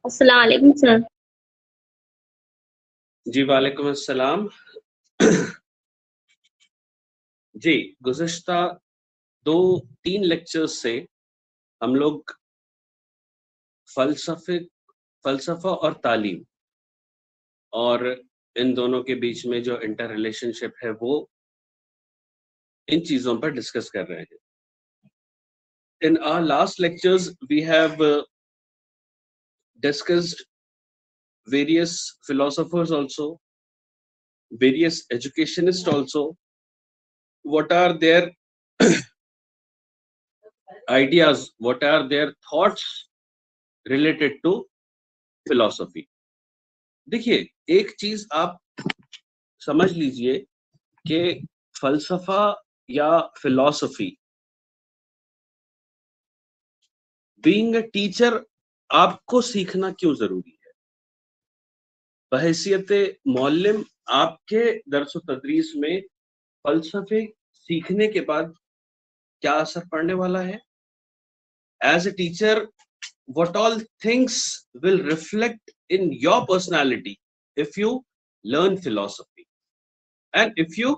السلام علیکم سر. جی وعلیکم السلام. جی گزشتہ 2-3 لیکچرز سے ہم لوگ فلسفہ اور تعلیم اور ان دونوں کے بیچ میں جو انٹر ریلیشن شپ ہے وہ ان چیزوں پر ڈسکس کر رہے ہیں. In our last lectures we have discussed various philosophers also, various educationists also, what are their ideas, what are their thoughts related to philosophy. دیکھیے ایک چیز آپ سمجھ لیجئے کہ فلسفہ یا فلسفی بینگ اے ٹیچر آپ کو سیکھنا کیوں ضروری ہے؟ بحیثیت معلم آپ کے درس و تدریس میں فلسفے سیکھنے کے بعد کیا اثر پڑنے والا ہے؟ As a teacher what all things will reflect in your personality if you learn philosophy, and if you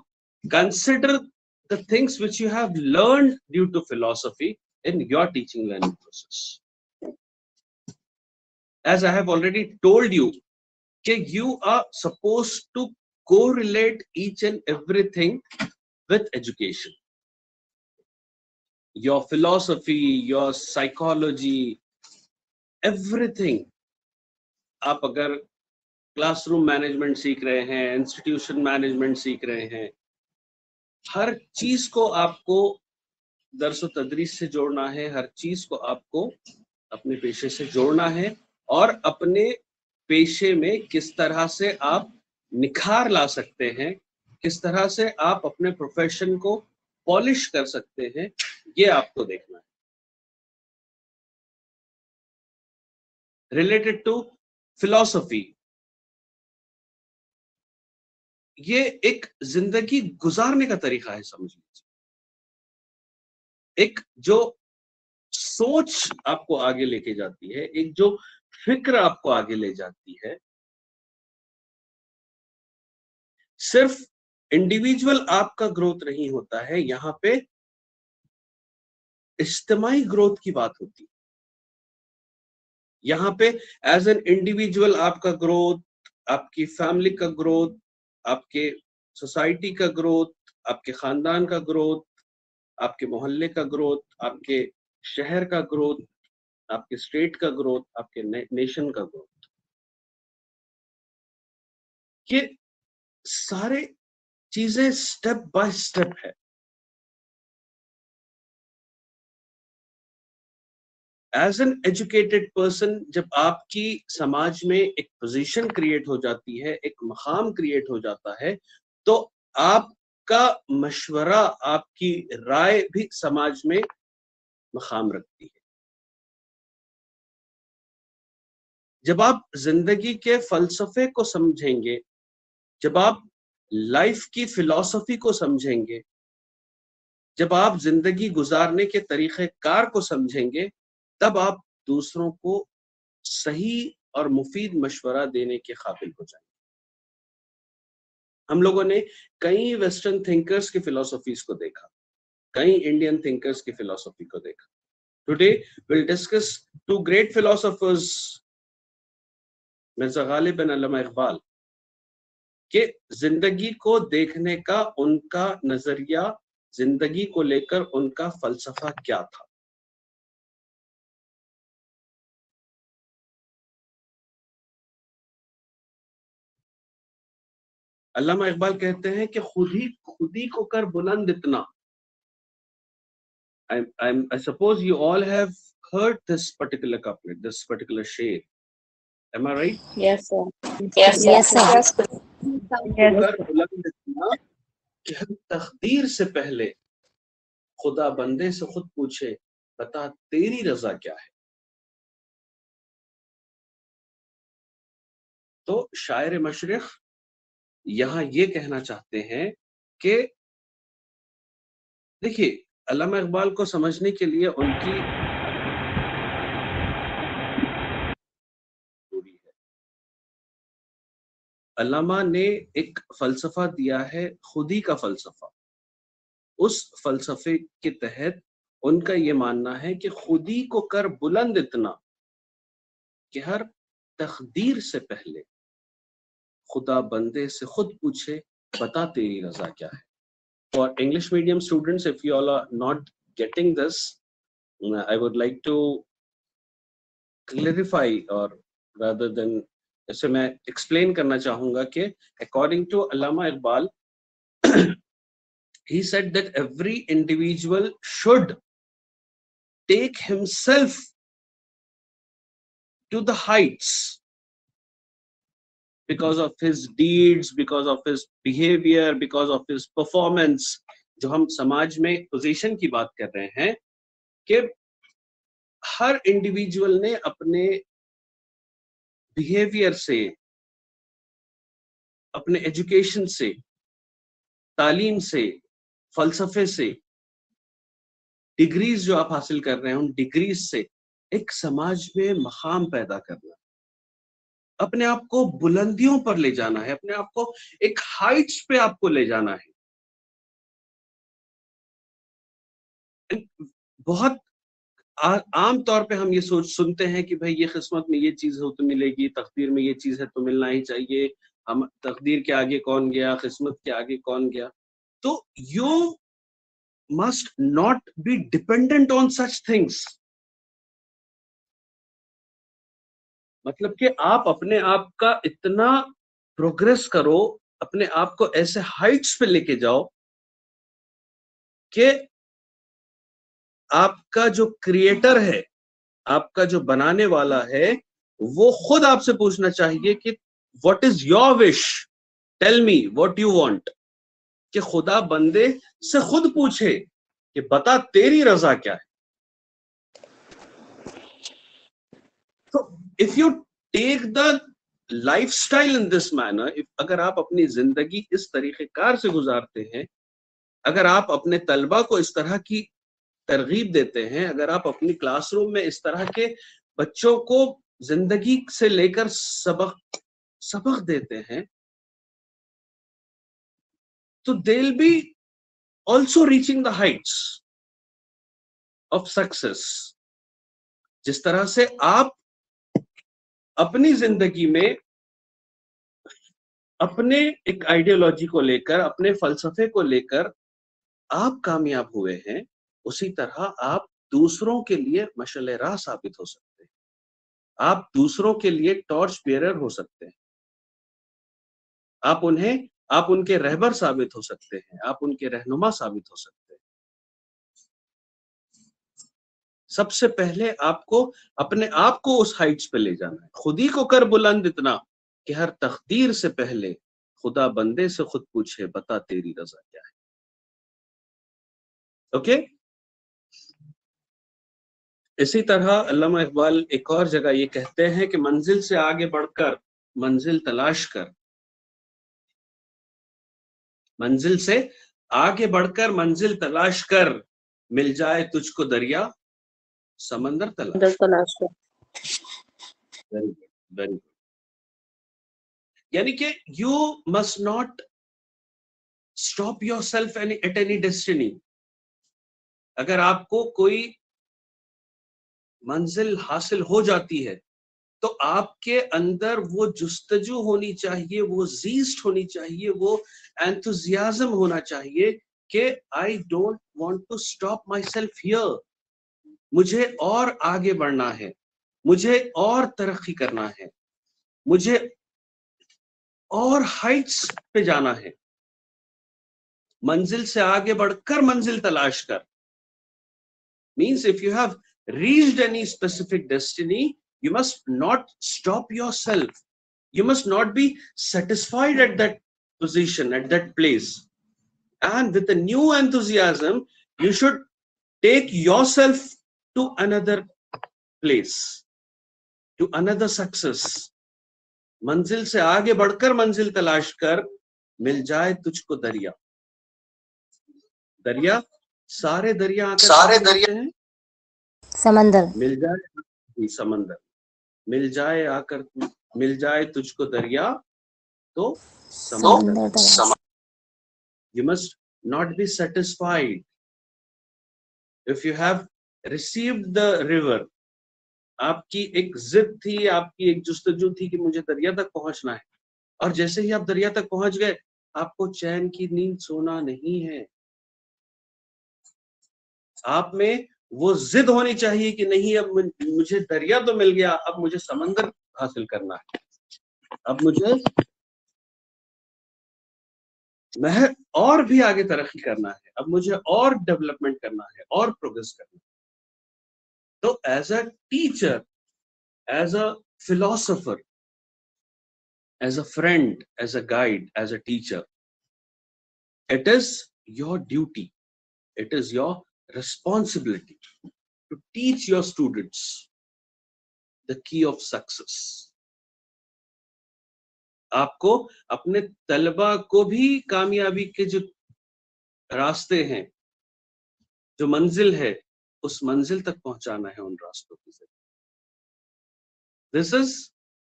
consider the things which you have learned due to philosophy in your teaching learning process. As I have already told you that you are supposed to correlate each and everything with education. Your philosophy, your psychology, everything. آپ اگر class room management سیکھ رہے ہیں، institution management سیکھ رہے ہیں، ہر چیز کو آپ کو درس و تدریس سے جوڑنا ہے، ہر چیز کو آپ کو اپنے پیشے سے جوڑنا ہے، اور اپنے پیشے میں کس طرح سے آپ نکھار لا سکتے ہیں، کس طرح سے آپ اپنے پروفیشن کو پالش کر سکتے ہیں، یہ آپ کو دیکھنا ہے. ریلیٹڈ ٹو فلسفی، یہ ایک زندگی گزارنے کا طریقہ ہے. سمجھ لیجیے ایک جو سوچ آپ کو آگے لے کے جاتی ہے، ایک جو فکر آپ کو آگے لے جاتی ہے. صرف انڈیویجول آپ کا گروتھ نہیں ہوتا ہے، یہاں پہ اجتماعی گروتھ کی بات ہوتی ہے. یہاں پہ ایز این انڈیویجول آپ کا گروتھ، آپ کی فیملی کا گروتھ، آپ کے سوسائٹی کا گروتھ، آپ کے خاندان کا گروتھ، آپ کے محلے کا گروتھ، آپ کے شہر کا گروتھ، آپ کے اسٹیٹ کا گروتھ، آپ کے نیشن کا گروتھ، یہ سارے چیزیں سٹیپ بائی سٹیپ ہے. ایز این ایجوکیٹڈ پرسن جب آپ کی سماج میں ایک پوزیشن کریٹ ہو جاتی ہے، ایک مقام کریٹ ہو جاتا ہے، تو آپ کا مشورہ، آپ کی رائے بھی سماج میں مقام رکھتی ہے. جب آپ زندگی کے فلسفے کو سمجھیں گے، جب آپ لائف کی فلسفی کو سمجھیں گے، جب آپ زندگی گزارنے کے طریقہ کار کو سمجھیں گے، تب آپ دوسروں کو صحیح اور مفید مشورہ دینے کے قابل ہو جائیں گے. ہم لوگوں نے کئی ویسٹرن تھنکرز کی فلسفیز کو دیکھا، کئی انڈین تھنکرز کی فلسفی کو دیکھا. Today we'll discuss two great philosophers, Mirza Ghalib بن علامہ اقبال، کہ زندگی کو دیکھنے کا ان کا نظریہ، زندگی کو لے کر ان کا فلسفہ کیا تھا. علامہ اقبال کہتے ہیں کہ خودی کو کر بلند اتنا. I suppose you all have heard this particular couplet, this particular شعر. Am I right? Yes, sir. Yes, Yes, sir. yes. کر بلند اتنا کہ ہم تقدیر سے پہلے خدا بندے سے خود پوچھے بتا تیری رضا کیا ہے. تو شاعر مشرق یہاں یہ کہنا چاہتے ہیں کہ دیکھیے علامہ اقبال کو سمجھنے کے لیے ان کی علامہ نے ایک فلسفہ دیا ہے خودی کا فلسفہ. اس فلسفے کے تحت ان کا یہ ماننا ہے کہ خودی کو کر بلند اتنا کہ ہر تقدیر سے پہلے خدا بندے سے خود پوچھے بتا تیری رضا کیا ہے. For English medium students, if you all are not getting this, I would like to clarify, or rather than اسے میں explain کرنا چاہوں گا کہ according to Allama Iqbal, he said that every individual should take himself to the heights because of his deeds, because of his behavior, because of his performance. جو ہم سماج میں position کی بات کر رہے ہیں کہ ہر انڈیویجول نے اپنے بیہیویئر سے، اپنے ایجوکیشن سے، تعلیم سے، فلسفے سے، ڈگریز جو آپ حاصل کر رہے ہیں ان ڈگریز سے ایک سماج میں مقام پیدا کرنا، اپنے آپ کو بلندیوں پر لے جانا ہے، اپنے آپ کو ایک ہائٹس پہ آپ کو لے جانا ہے. بہت عام طور پہ ہم یہ سنتے ہیں کہ بھائی یہ قسمت میں یہ چیز ہو تو ملے گی، تقدیر میں یہ چیز ہے تو ملنا ہی چاہیے، ہم تقدیر کے آگے کون گیا، قسمت کے آگے کون گیا. تو you must not be dependent on such things. مطلب کہ آپ اپنے آپ کا اتنا پروگریس کرو، اپنے آپ کو ایسے ہائٹس پہ لے کے جاؤ کہ آپ کا جو کریٹر ہے، آپ کا جو بنانے والا ہے، وہ خود آپ سے پوچھنا چاہیے کہ what is your wish, tell me what you want. کہ خدا بندے سے خود پوچھے کہ بتا تیری رضا کیا ہے. تو if you take the life style in this manner, اگر آپ اپنی زندگی اس طریقہ کار سے گزارتے ہیں، اگر آپ اپنے طلبہ کو اس طرح کی ترغیب دیتے ہیں، اگر آپ اپنی کلاس روم میں اس طرح کے بچوں کو زندگی سے لے کر سبق دیتے ہیں، تو they'll be also reaching the heights of success. جس طرح سے آپ اپنی زندگی میں اپنے ایک آئیڈیالوجی کو لے کر، اپنے فلسفے کو لے کر آپ کامیاب ہوئے ہیں، اسی طرح آپ دوسروں کے لیے مشعل راہ ثابت ہو سکتے ہیں، آپ دوسروں کے لیے ٹارچ بیئرر ہو سکتے ہیں، آپ ان کے رہبر ثابت ہو سکتے ہیں، آپ ان کے رہنما ثابت ہو سکتے ہیں. سب سے پہلے آپ کو اپنے آپ کو اس ہائٹس پہ لے جانا ہے. خودی کو کر بلند اتنا کہ ہر تقدیر سے پہلے خدا بندے سے خود پوچھے بتا تیری رضا کیا ہے. اوکے. اسی طرح علامہ اقبال ایک اور جگہ یہ کہتے ہیں کہ منزل سے آگے بڑھ کر منزل تلاش کر، منزل سے آگے بڑھ کر منزل تلاش کر، مل جائے تجھ کو دریا سمندر تلاش کر. Very good, very good. یعنی کہ you must not stop yourself at any destiny. اگر آپ کو کوئی منزل حاصل ہو جاتی ہے تو آپ کے اندر وہ جستجو ہونی چاہیے، وہ زیسٹ ہونی چاہیے، وہ انتھوزیازم ہونا چاہیے کہ I don't want to stop myself here. مجھے اور آگے بڑھنا ہے، مجھے اور ترقی کرنا ہے، مجھے اور ہائٹس پہ جانا ہے. منزل سے آگے بڑھ کر منزل تلاش کر means if you have reached any specific destiny, you must not stop yourself. You must not be satisfied at that position, at that place. And with a new enthusiasm, you should take yourself to another place, to another success. منزل سے آگے بڑھ کر منزل تلاش کر، مل جائے تجھ کو دریا. دریا، سارے دریا ہیں سمندر، مل جائے سمندر، مل جائے آ کر، مل جائے تجھ کو دریا تو سمندر. سمندر. You must not be satisfied. If you have received the river, آپ کی ایک ضد تھی, آپ کی ایک جستجو تھی کہ مجھے دریا تک پہنچنا ہے, اور جیسے ہی آپ دریا تک پہنچ گئے آپ کو چین کی نیند سونا نہیں ہے. آپ میں وہ ضد ہونی چاہیے کہ نہیں, اب مجھے دریا تو مل گیا, اب مجھے سمندر حاصل کرنا ہے, اب مجھے میں اور بھی آگے ترقی کرنا ہے, اب مجھے اور ڈیولپمنٹ کرنا ہے, اور پروگریس کرنا ہے. تو as a teacher, as a philosopher, as a friend, as a guide, as a teacher, it is your duty, it is your responsibility to teach your students the key of success. آپ کو اپنے طلبہ کو بھی کامیابی کے جو راستے ہیں, جو منزل ہے, اس منزل تک پہنچانا ہے ان راستوں کے ذریعے. This is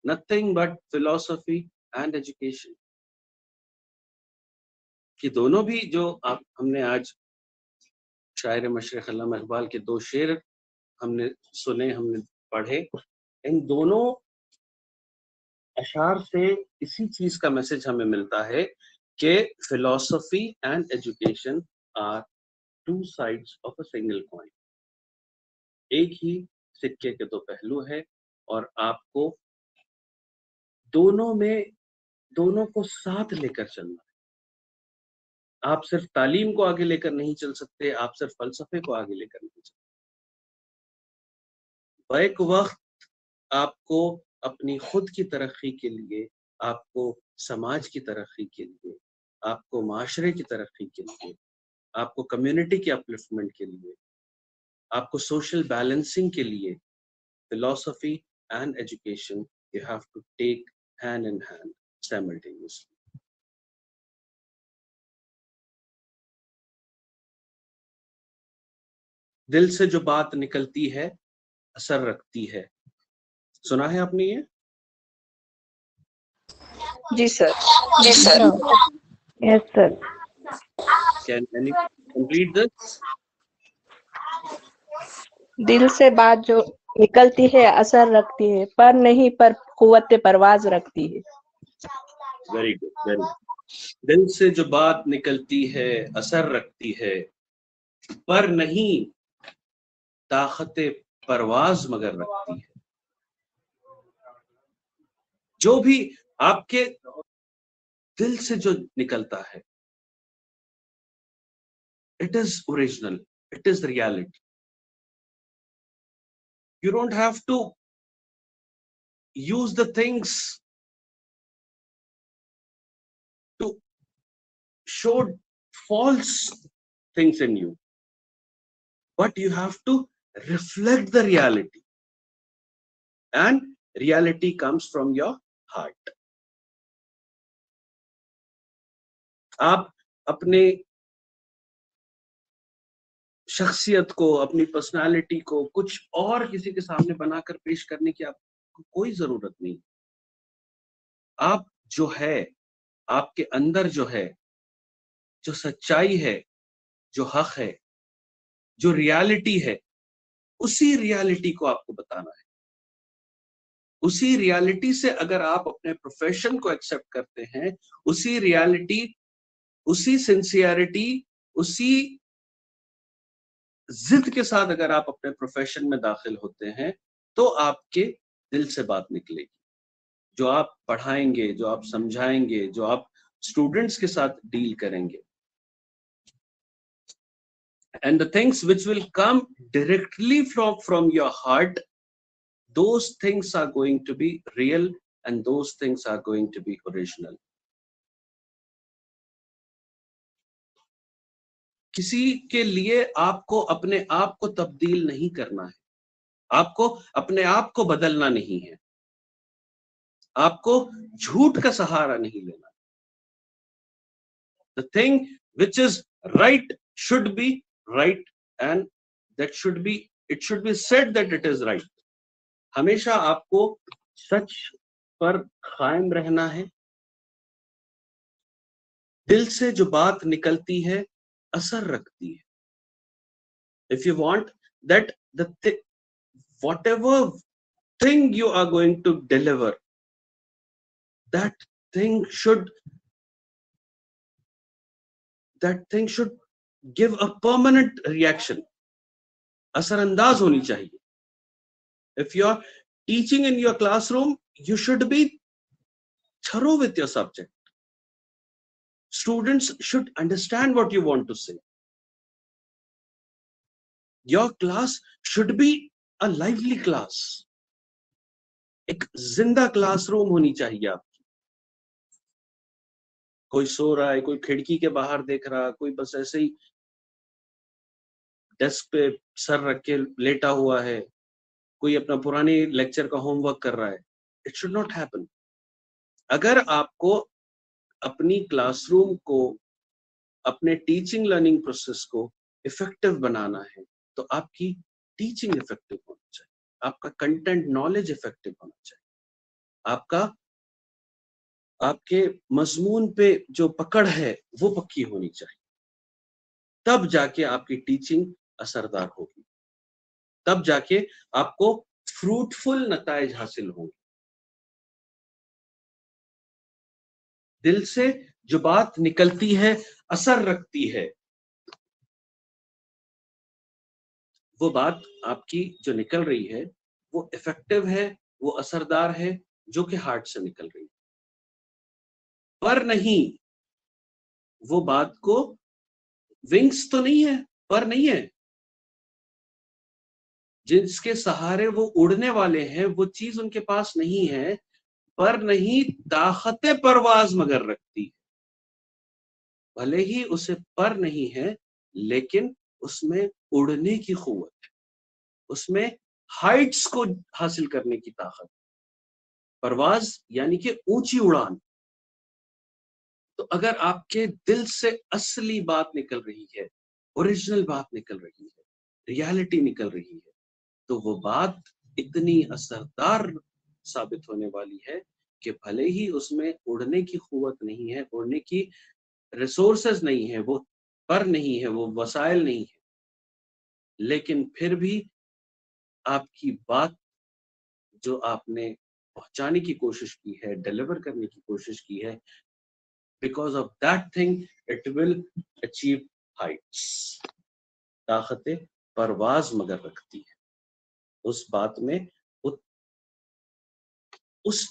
nothing but philosophy and education. کہ دونوں بھی جو ہم نے آج شاعر مشرق علامہ اقبال کے 2 شعر ہم نے سنے, ہم نے پڑھے, ان دونوں اشعار سے اسی چیز کا میسج ہمیں ملتا ہے کہ philosophy and education are 2 sides of a single coin. ایک ہی سکے کے 2 پہلو ہے, اور آپ کو دونوں کو ساتھ لے کر چلنا ہے. آپ صرف تعلیم کو آگے لے کر نہیں چل سکتے, آپ صرف فلسفے کو آگے لے کر نہیں چل سکتے. بیک وقت آپ کو اپنی خود کی ترقی کے لیے, آپ کو سماج کی ترقی کے لیے, آپ کو معاشرے کی ترقی کے لیے, آپ کو کمیونٹی کی اپلفٹمنٹ کے لیے, آپ کو سوشل بیلنسنگ کے لیے, philosophy and education you have to take hand in hand simultaneously. دل سے جو بات نکلتی ہے اثر رکھتی ہے. سنا ہے آپ نے یہ؟ جی سر. جی سر. یس سر. Can anyone complete this? دل سے بات جو نکلتی ہے اثر رکھتی ہے, پر نہیں پر قوت پرواز رکھتی ہے. Very good, very good. دل سے جو بات نکلتی ہے اثر رکھتی ہے, پر نہیں طاقت پرواز مگر رکھتی ہے. جو بھی آپ کے دل سے جو نکلتا ہے, it is original, it is the reality. You don't have to use the things to show false things in you, but you have to reflect the reality, and reality comes from your heart. آپ اپنے شخصیت کو, اپنی personality کو کچھ اور کسی کے سامنے بنا کر پیش کرنے کی آپ کو کوئی ضرورت نہیں. آپ جو ہے, آپ کے اندر جو ہے, جو سچائی ہے, جو حق ہے, جو ریالٹی ہے, اسی ریالٹی کو آپ کو بتانا ہے. اسی ریالٹی سے اگر آپ اپنے پروفیشن کو ایکسپٹ کرتے ہیں, اسی ریالٹی, اسی سنسیئرٹی, اسی ضد کے ساتھ اگر آپ اپنے پروفیشن میں داخل ہوتے ہیں, تو آپ کے دل سے بات نکلے گی. جو آپ پڑھائیں گے, جو آپ سمجھائیں گے, جو آپ اسٹوڈنٹس کے ساتھ ڈیل کریں گے, and the things which will come directly from your heart, those things are going to be real, and those things are going to be original. کسی کے لیے آپ کو اپنے آپ کو تبدیل نہیں کرنا ہے, آپ کو اپنے آپ کو بدلنا نہیں ہے, آپ کو جھوٹ کا سہارا نہیں لینا. The thing which is right should be right, and that should be, it should be said that it is right. ہمیشہ آپ کو سچ پر قائم رہنا ہے, دل سے جو بات نکلتی ہے اثر رکھتی ہے. If you want that whatever thing you are going to deliver, that thing should give a permanent reaction. اثر انداز ہونی چاہیے. If you are teaching in your classroom, you should be thorough with your subject. Students should understand what you want to say. Your class should be a lively class. ایک زندہ class room ہونی چاہیے آپ کی. کوئی سو رہا ہے, کوئی کھڑکی کے باہر دیکھ رہا, کوئی بس ایسے ہی ڈیسک پہ سر رکھ کے لیٹا ہوا ہے, کوئی اپنا پرانے لیکچر کا ہوم ورک کر رہا ہے. It should not happen. اگر آپ کو اپنی کلاس روم کو, اپنے ٹیچنگ لرننگ پروسیس کو افیکٹو بنانا ہے تو آپ کی ٹیچنگ افیکٹو ہونی چاہیے, آپ کا کنٹینٹ نالج افیکٹو ہونا چاہیے, آپ کے مضمون پہ جو پکڑ ہے وہ پکی ہونی چاہیے. تب جا کے آپ کی ٹیچنگ اثردار ہوگی, تب جا کے آپ کو فروٹفل نتائج حاصل ہوں گے. دل سے جو بات نکلتی ہے اثر رکھتی ہے, وہ بات آپ کی جو نکل رہی ہے وہ افیکٹو ہے, وہ اثردار ہے, جو کہ ہارٹ سے نکل رہی ہے. پر نہیں, وہ بات کو ونگس تو نہیں ہے, پر نہیں ہے, جس کے سہارے وہ اڑنے والے ہیں وہ چیز ان کے پاس نہیں ہے. پر نہیں طاقت پرواز مگر رکھتی ہے. بھلے ہی اسے پر نہیں ہے لیکن اس میں اڑنے کی قوت ہے, اس میں ہائٹس کو حاصل کرنے کی طاقت. پرواز یعنی کہ اونچی اڑان. تو اگر آپ کے دل سے اصلی بات نکل رہی ہے, اوریجنل بات نکل رہی ہے, ریالٹی نکل رہی ہے, تو وہ بات اتنی اثردار ثابت ہونے والی ہے کہ بھلے ہی اس میں اڑنے کی قوت نہیں ہے, اڑنے کی ریسورسز نہیں ہے, وہ پر نہیں ہے, وہ وسائل نہیں ہے, لیکن پھر بھی آپ کی بات جو آپ نے پہنچانے کی کوشش کی ہے, ڈیلیور کرنے کی کوشش کی ہے, because of that thing it will achieve heights. طاقت پرواز مگر رکھتی ہے. اس بات میں اس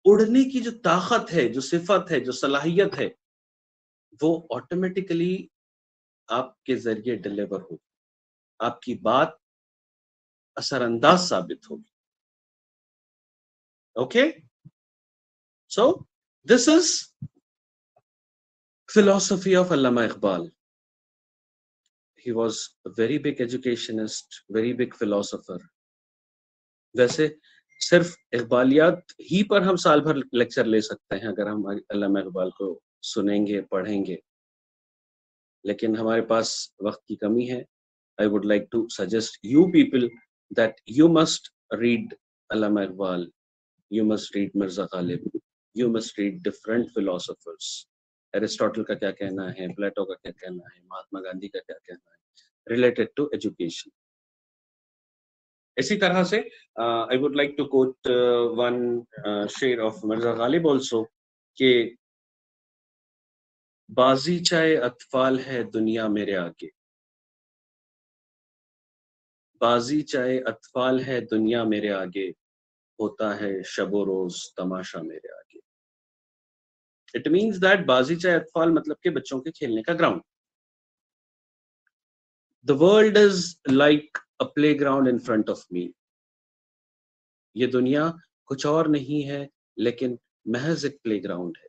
اڑنے کی جو طاقت ہے, جو صفت ہے, جو صلاحیت ہے, وہ آٹومیٹیکلی آپ کے ذریعے ڈیلیور ہوگی. آپ کی بات اثر انداز ثابت ہوگی. Okay, so this is philosophy of Allama Iqbal. He was a very big educationist, very big philosopher. ویسے صرف اقبالیات ہی پر ہم سال بھر لیکچر لے سکتے ہیں اگر ہم علامہ اقبال کو سنیں گے, پڑھیں گے, لیکن ہمارے پاس وقت کی کمی ہے. I would like to suggest you people that you must read Allama Iqbal, you must read Mirza Ghalib, you must read different philosophers. Aristotle کا کیا کہنا ہے, پلیٹو کا کیا کہنا ہے, مہاتما گاندھی کا کیا کہنا ہے ریلیٹڈ ٹو ایجوکیشن. اسی طرح سے I would like to quote one شعر of مرزا غالب also کہ بازی چاہے اطفال ہے دنیا میرے آگے, بازی چاہے اطفال ہے دنیا میرے آگے, ہوتا ہے شب و روز تماشا میرے آگے. It means that بازی چاہے اطفال مطلب کہ بچوں کے کھیلنے کا ground. The world is like a playground in front of me. یہ دنیا کچھ اور نہیں ہے لیکن محض ایک پلے گراؤنڈ ہے.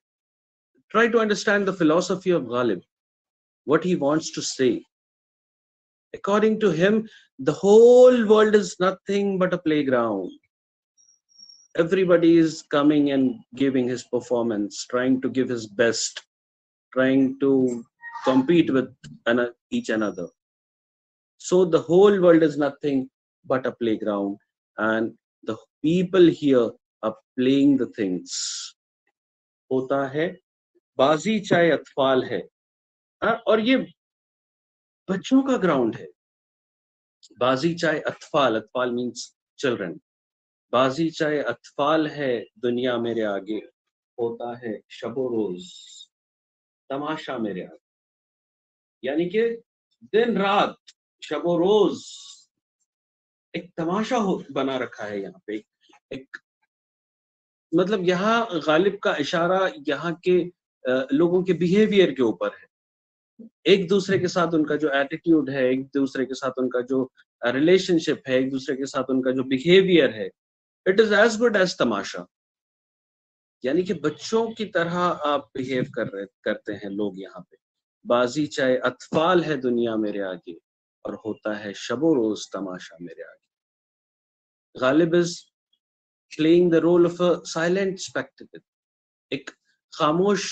Try to understand the philosophy of Ghalib, what he wants to say. According to him, the whole world is nothing but a playground. Everybody is coming and giving his performance, trying to give his best, trying to compete with each another. So the whole world is nothing but a playground, and the people here are playing the things. ہوتا ہے بازی چائے اطفال ہے, اور یہ بچوں کا گراؤنڈ ہے. بازی چائے اطفال, اطفال مینس چلڈرن. بازی چائے اطفال ہے دنیا میرے آگے, ہوتا ہے شب و روز تماشا میرے آگے. یعنی کہ دن رات شب و روز ایک تماشا بنا رکھا ہے یہاں پہ. ایک مطلب یہاں غالب کا اشارہ یہاں کے لوگوں کے بیہیویئر کے اوپر ہے. ایک دوسرے کے ساتھ ان کا جو ایٹیٹیوڈ ہے, ایک دوسرے کے ساتھ ان کا جو ریلیشن شپ ہے, ایک دوسرے کے ساتھ ان کا جو بیہیویئر ہے, it is as good as تماشا. یعنی کہ بچوں کی طرح آپ بہیو کرتے ہیں لوگ یہاں پہ. بازی چاہے اطفال ہے دنیا میرے آگے, اور ہوتا ہے شب و روز تماشا میرے آگے. غالب از playing the role of a silent spectacle, ایک خاموش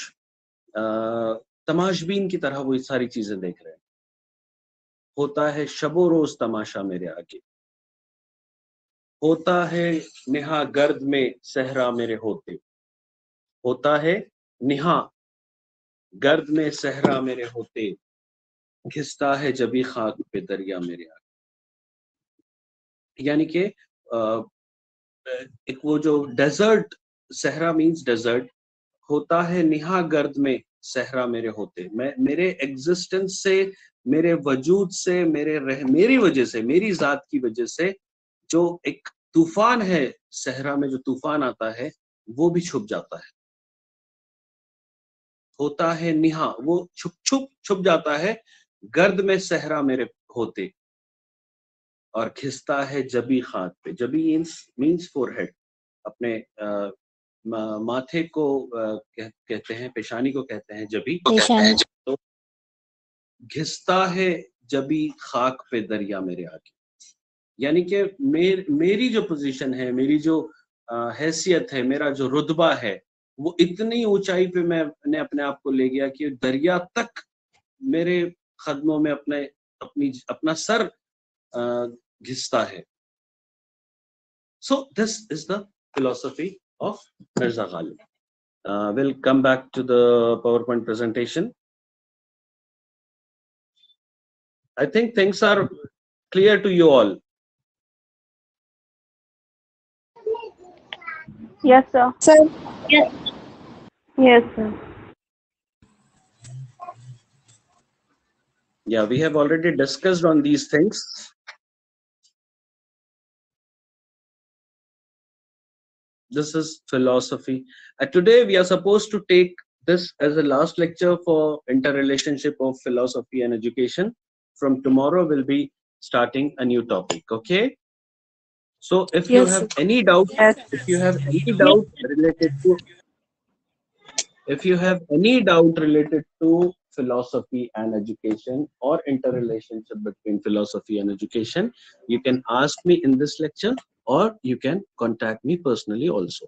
تماشبین کی طرح وہ ساری چیزیں دیکھ رہے ہیں. ہوتا ہے شب و روز تماشا میرے آگے, ہوتا ہے نہا گرد میں صحرا میرے ہوتے. ہوتا ہے نہا گرد میں صحرا میرے ہوتے, گھستا ہے جبھی خاک پہ دریا میرے آگے. یعنی کہ ایک وہ جو ڈیزرٹ, صحرا مینس ڈیزرٹ, ہوتا ہے نہا گرد میں صحرا میرے ہوتے. میرے ایگزسٹنس سے, میرے وجود سے, میری وجہ سے, میری ذات کی وجہ سے جو ایک طوفان ہے صحرا میں, جو طوفان آتا ہے وہ بھی چھپ جاتا ہے. ہوتا ہے نہا, وہ چھپ جاتا ہے گرد میں صحرا میرے ہوتے, اور کھستا ہے جبی خاک پہ. جبی مینس فور ہیڈ, اپنے ماتھے کو کہتے ہیں, پیشانی کو کہتے ہیں جبی. پیشانی. تو گھستا ہے جبی خاک پہ دریا میرے آگے. یعنی کہ میری جو پوزیشن ہے, میری جو حیثیت ہے, میرا جو رتبہ ہے, وہ اتنی اونچائی پہ میں نے اپنے آپ کو لے گیا کہ دریا تک میرے قدموں میں اپنا سر گھستا ہے. So this is the philosophy of Mirza Ghalib. We'll come back to the PowerPoint presentation. I think things are clear to you all. Yes, sir. Sir. Yes, sir. Yeah, we have already discussed on these things. This is philosophy. Today we are supposed to take this as a last lecture for interrelationship of philosophy and education. From tomorrow we'll be starting a new topic. Okay? So if you have any doubt, if you have any doubt related to philosophy and education or interrelationship between philosophy and education, you can ask me in this lecture or you can contact me personally also.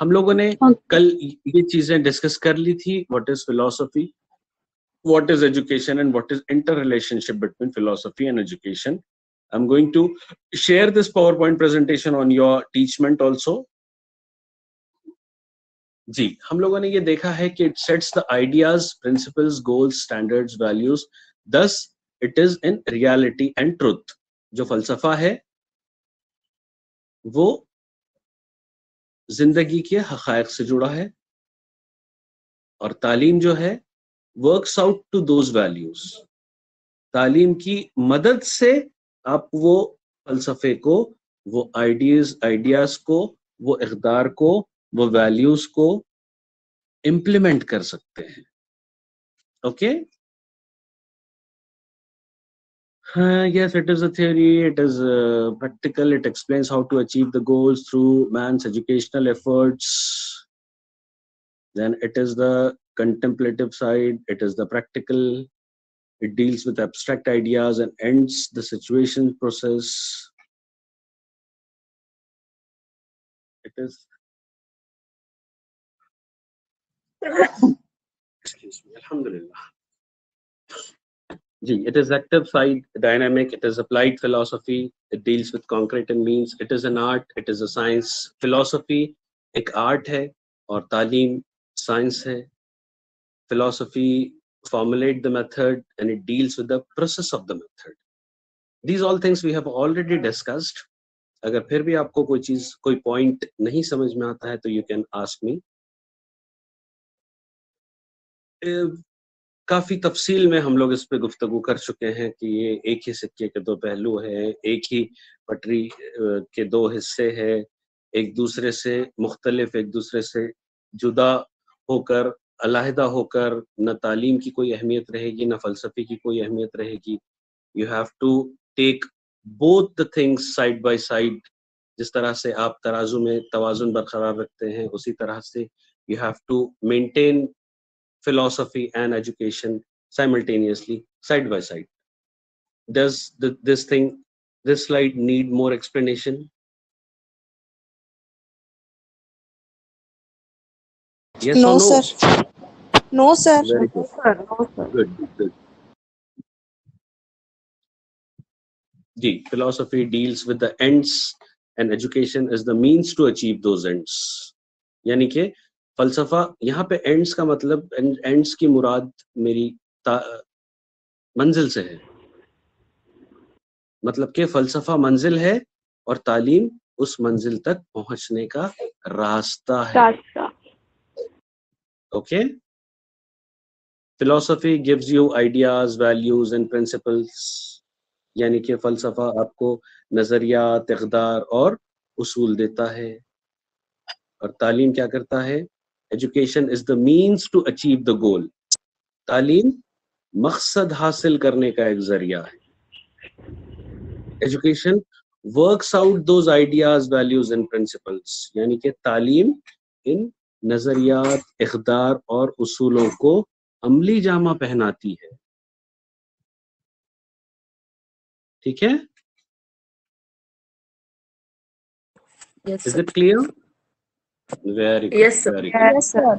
ہم لوگوں نے کل یہ چیزیں discuss کر لی تھی. What is philosophy, what is education, and what is interrelationship between philosophy and education. I'm going to share this PowerPoint presentation on your teachment also. جی, ہم لوگوں نے یہ دیکھا ہے کہ it sets the ideas, principles, goals, standards, values. Thus, it is in reality and truth. جو فلسفہ ہے وہ زندگی کے حقائق سے جڑا ہے, اور تعلیم جو ہے works out to those values. تعلیم کی مدد سے آپ وہ فلسفے کو, وہ آئیڈیاز کو, وہ اقدار کو, وہ ویلیوز کو امپلیمنٹ کر سکتے ہیں. Okay, yes, it is a theory, it is practical, it explains how to achieve the goals through man's educational efforts. Then it is the contemplative side, it is the practical, it deals with abstract ideas and ends the situation process. It is excuse me, alhamdulillah. It is active side, dynamic, it is applied philosophy, it deals with concrete and means, it is an art, it is a science. Philosophy ایک art ہے, اور تعلیم science ہے. Philosophy formulate the method and it deals with the process of the method. These all things we have already discussed. اگر پھر بھی آپ کو کوئی چیز کوئی پوائنٹ نہیں سمجھ میں آتا ہے تو you can ask me. کافی تفصیل میں ہم لوگ اس پہ گفتگو کر چکے ہیں کہ یہ ایک ہی سکے کے دو پہلو ہیں, ایک ہی پٹری کے دو حصے ہیں, ایک دوسرے سے مختلف, ایک دوسرے سے جدا ہو کر, علیحدہ ہو کر نہ تعلیم کی کوئی اہمیت رہے گی, نہ فلسفے کی کوئی اہمیت رہے گی. You have to take both the things side by side. جس طرح سے آپ ترازو میں توازن برقرار رکھتے ہیں, اسی طرح سے you have to maintain philosophy and education simultaneously side by side. Does this slide need more explanation? Yes No, or no? sir. No, sir. Very good. No, sir. Good. Ji, philosophy deals with the ends and education is the means to achieve those ends. یعنی کہ فلسفہ یہاں پہ ends کا مطلب, ends کی مراد میری منزل سے ہے. مطلب کہ فلسفہ منزل ہے اور تعلیم اس منزل تک پہنچنے کا راستہ ہے. اوکے. فلسفی gives you ideas, values and principles. یعنی کہ فلسفہ آپ کو نظریات, اقدار اور اصول دیتا ہے. اور تعلیم کیا کرتا ہے؟ Education is the means to achieve the goal. تعلیم مقصد حاصل کرنے کا ایک ذریعہ ہے. Education works out those ideas, values and principles. یعنی کہ تعلیم ان نظریات, اقدار اور اصولوں کو عملی جامہ پہناتی ہے. ٹھیک ہے؟ Yes, Is sir. it clear? Very good. Yes, sir. Very good. Yes, sir.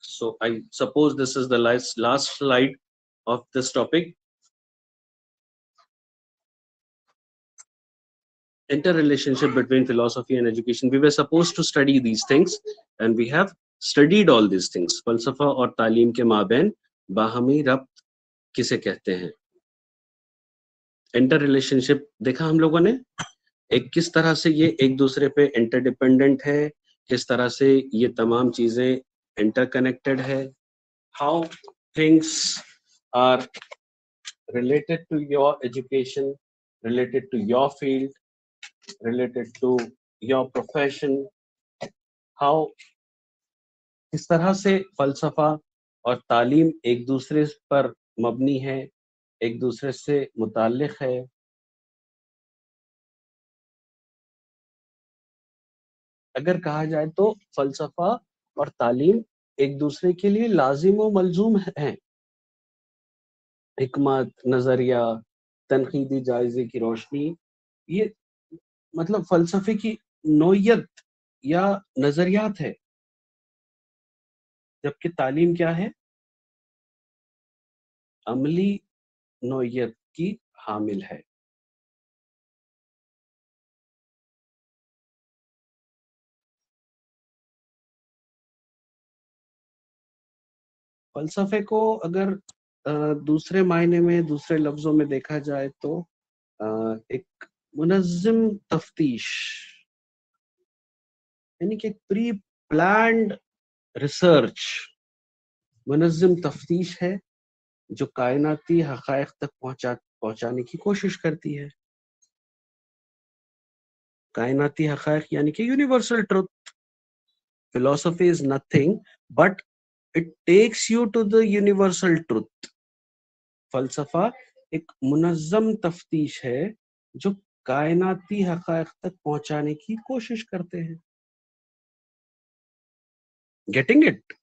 So I suppose this is the last slide of this topic. Interrelationship between philosophy and education. We were supposed to study these things and we have studied all these things. فلسفہ اور تعلیم کے مابین باہمی ربط کسے کہتے ہیں؟ انٹر ریلیشن شپ دیکھا ہم لوگوں نے, ایک کس طرح سے یہ ایک دوسرے پہ انٹر ڈیپینڈنٹ ہے, کس طرح سے یہ تمام چیزیں انٹر کنیکٹڈ ہے. How things are related to your education, related to your field, related to your profession. How کس طرح سے فلسفہ اور تعلیم ایک دوسرے پر مبنی ہے, ایک دوسرے سے متعلق ہے. اگر کہا جائے تو فلسفہ اور تعلیم ایک دوسرے کے لیے لازم و ملزوم ہیں. حکمت, نظریہ, تنقیدی جائزے کی روشنی, یہ مطلب فلسفے کی نوعیت یا نظریات ہے, جبکہ تعلیم کیا ہے؟ عملی نوعیت کی حامل ہے. فلسفے کو اگر دوسرے معنی میں, دوسرے لفظوں میں دیکھا جائے تو ایک منظم تفتیش, یعنی کہ ایک پری پلانڈ ریسرچ, منظم تفتیش ہے جو کائناتی حقائق تک پہنچانے کی کوشش کرتی ہے. کائناتی حقائق یعنی کہ یونیورسل ٹروتھ. فلسفی is nothing but it takes you to the universal truth. فلسفہ ایک منظم تفتیش ہے جو کائناتی حقائق تک پہنچانے کی کوشش کرتے ہیں. Getting it?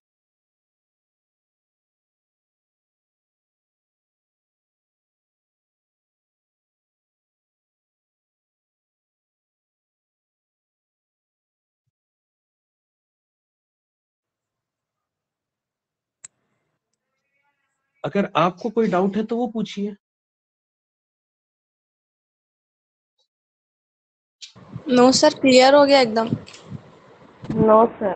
اگر آپ کو کوئی ڈاؤٹ ہے تو وہ پوچھیے. No, sir. Clear ہو گیا ایک دم. No, sir.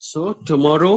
So tomorrow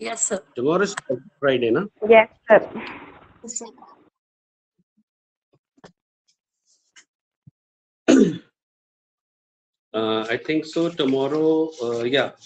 Yes, sir. Tomorrow is Friday, na? Yes, sir. I think so. Tomorrow, yeah,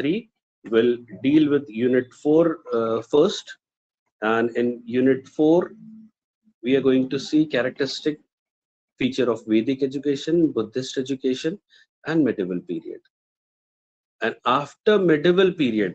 3 we'll deal with unit 4 first, and in unit 4 we are going to see characteristic feature of Vedic education, Buddhist education and medieval period. And after medieval period,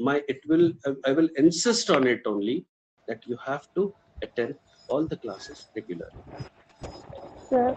I will insist on it only that you have to attend all the classes regularly. Sir.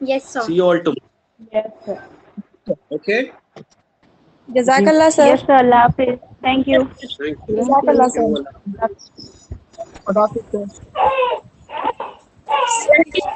Yes sir. See you all tomorrow. Yes, sir. Okay. Jazakallah, sir. Yes, sir. Allah Hafiz. Thank you. Thank you. Jazakallah, sir. Thank you. Sir.